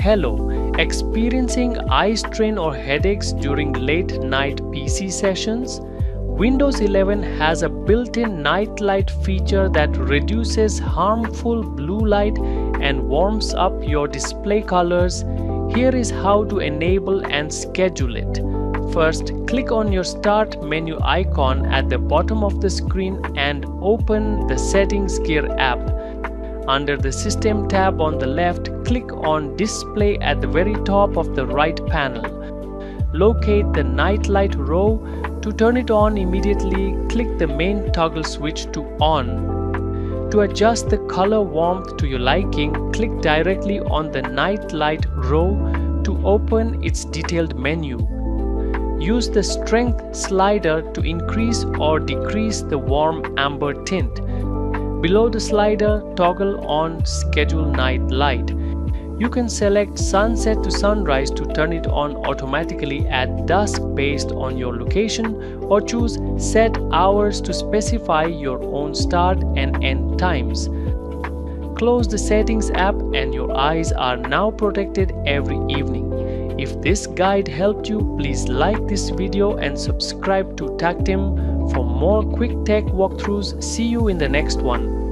Hello, experiencing eye strain or headaches during late night PC sessions? Windows 11 has a built-in night light feature that reduces harmful blue light and warms up your display colors. Here is how to enable and schedule it. First, click on your Start menu icon at the bottom of the screen and open the Settings Gear app. Under the System tab on the left, click on Display at the very top of the right panel. Locate the night light row. To turn it on immediately, click the main toggle switch to on. To adjust the color warmth to your liking, click directly on the night light row to open its detailed menu. Use the strength slider to increase or decrease the warm amber tint. Below the slider, toggle on Schedule Night Light. You can select sunset to sunrise to turn it on automatically at dusk based on your location, or choose set hours to specify your own start and end times. Close the Settings app and your eyes are now protected every evening. If this guide helped you, please like this video and subscribe to TechTim for more quick tech walkthroughs. See you in the next one.